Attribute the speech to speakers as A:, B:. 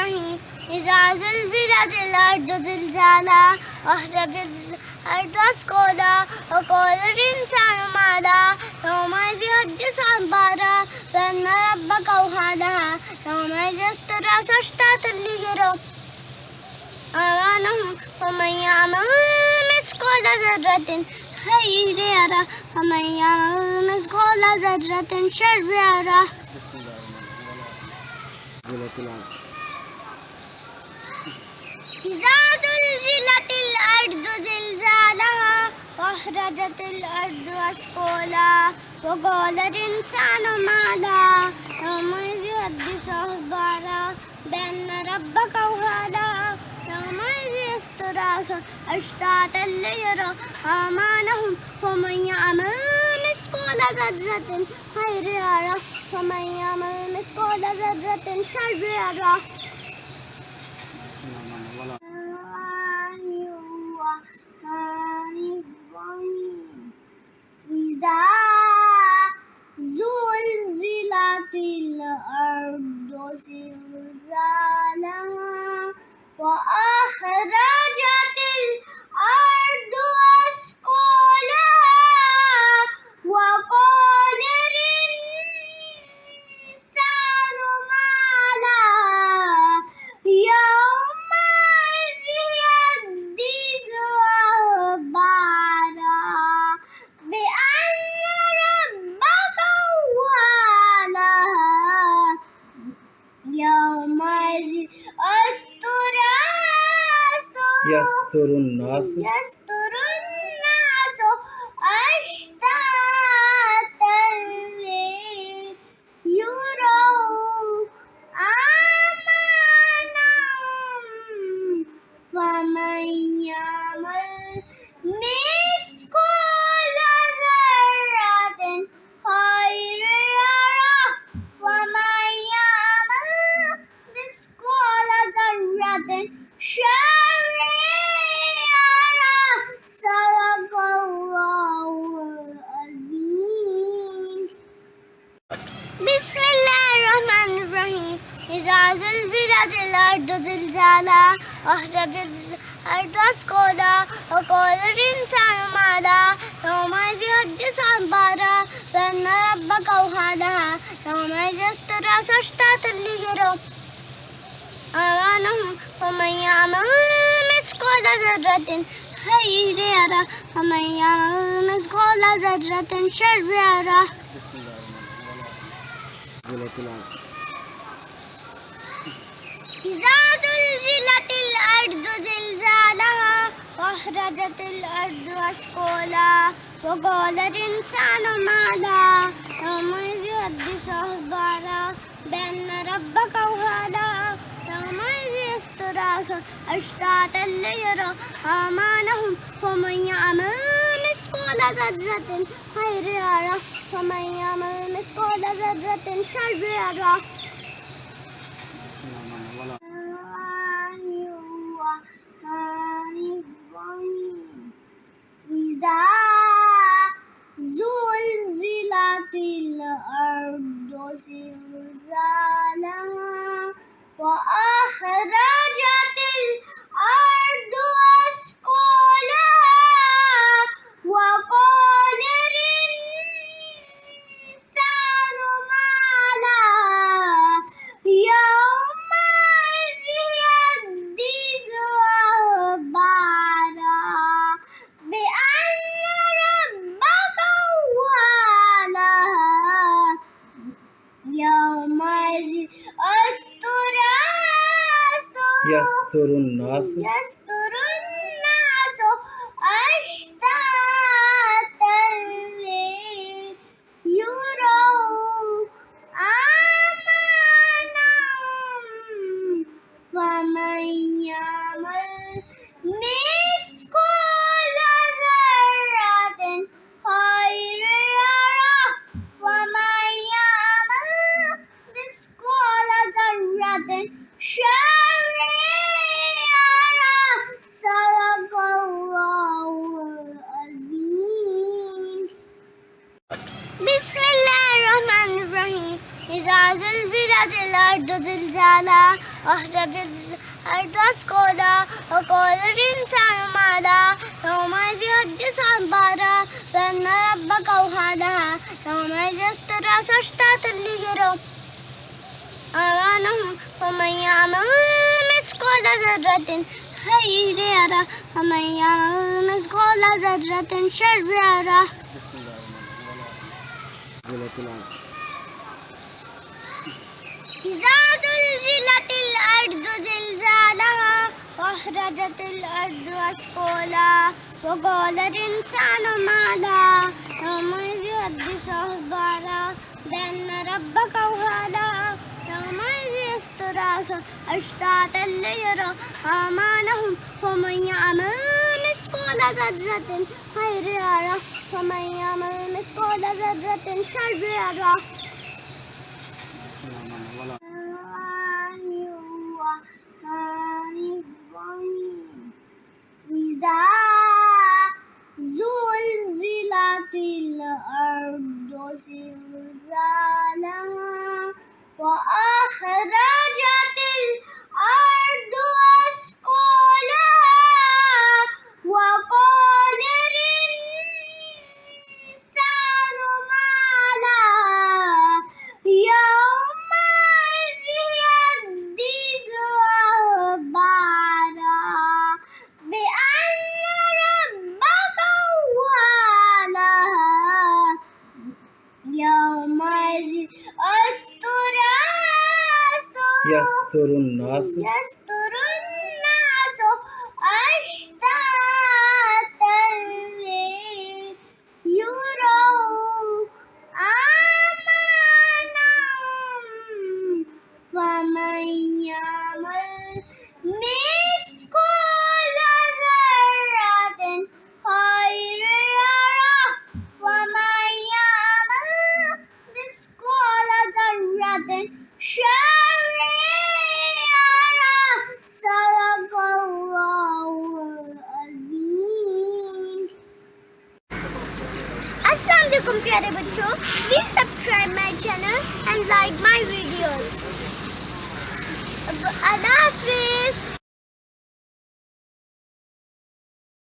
A: الرحيم إذا زلزلت الأرض زلزالها وأخرجت الأرض أثقالها وقال الإنسان ما لها يومئذ يحدث أخبارها بأن ربك أوحى لها يومئذ يصدرها أشتاتا ليروا أعمالهم ومن يعمل مثقال ذرة خيرا يره ومن يعمل مثقال ذرة شرا يره. إذا زلزلت الأرض زلزالها وأخرجت الأرض أثقالها وقال الإنسان ما لها يومئذ يحدث أخبارها بأن ربك أوحى لها يومئذ يصدرها أشتاتا ليروا أعمالهم ومن يعمل مثقال ذرة خيرا يره ومن يعمل مثقال ذرة شرا يره. إذا زلزلت الأرض زلزالها وأخرجت الأرض أثقالها وقال الإنسان ما لها يومئذ يحدث أخبارها بأن ربك أوحى لها يومئذ يستر الناس أشتاتا ليروا أعمالهم ومن يعمل مثقال ذرة خيرا يره ومن يعمل مثقال ذرة شرا يره. صدق الله العظيم. بسم الله الرحمن الرحيم إذا زلزلت الأرض زلزالها وأخرجت الأرض أثقالها وقال الإنسان ما لها يومئذ يحدث أخبارها بأن ربك أوحى لها يومئذ يصدرها أشتاتا ليروا أعمالهم ومن يعمل مثقال ذرة خيرا يره ومن يعمل مثقال ذرة شرا يره. إذا زلزلت الأرض زلزالها وأخرجت الأرض أثقالها وقال الإنسان ما لها يومئذ يحدث أخبارها بأن ربك أوحى لها يومئذ يصدرها أشتاتا ليروا أعمالهم ومن يعمل مثقال ذرة خيرا يره ومن يعمل مثقال ذرة شرا يره. إذا زلزلت الأرض زلزالها وأخرجت الأرض أثقالها وقال الإنسان ما لها يومئذ يحدث أخبارها بأن ربك أوحى لها يومئذ يستر الناس أشتاتا ليروا أعمالهم ومن يعمل مثقال ذرة خيرا يره ومن يعمل مثقال ذرة شرا يره. صدق الله زلزلت الأرض زلزالها وأخرجت الأرض أثقالها وقال الإنسان ما لها يومئذ يحدث أخبارها بأن ربك أوحى لها يومئذ يصدر أشتاتا ليروا أعمالهم ومن يعمل مثقال ذرة خيرا يره ومن يعمل مثقال ذرة شرا يره. إذا زلزلت الأرض زلزالها وأخرجت الأرض أثقالها وقال الإنسان ما لها يومئذ يحدث أخبارها بأن ربك أوحى لها يومئذ يصدر أشتاتا ليروا أعمالهم ومن يعمل مثقال ذرة خيرا يره ومن يعمل مثقال ذرة شرا يره. إذا زلزلت الأرض زلزالها وأخرجت الأرض أثقالها وقال الإنسان ما لها يومئذ يحدث أخبارها بأن ربك أوحى لها يومئذ يستر الناس أشتاتا ليروا أعمالهم ومن يعمل مثقال ذرة خيرا يره ومن يعمل مثقال ذرة شرا يره. صدق الله العظيم. अस्सलाम वालेकुम प्यारे बच्चों, please subscribe my channel and like my videos. Allah Hafiz.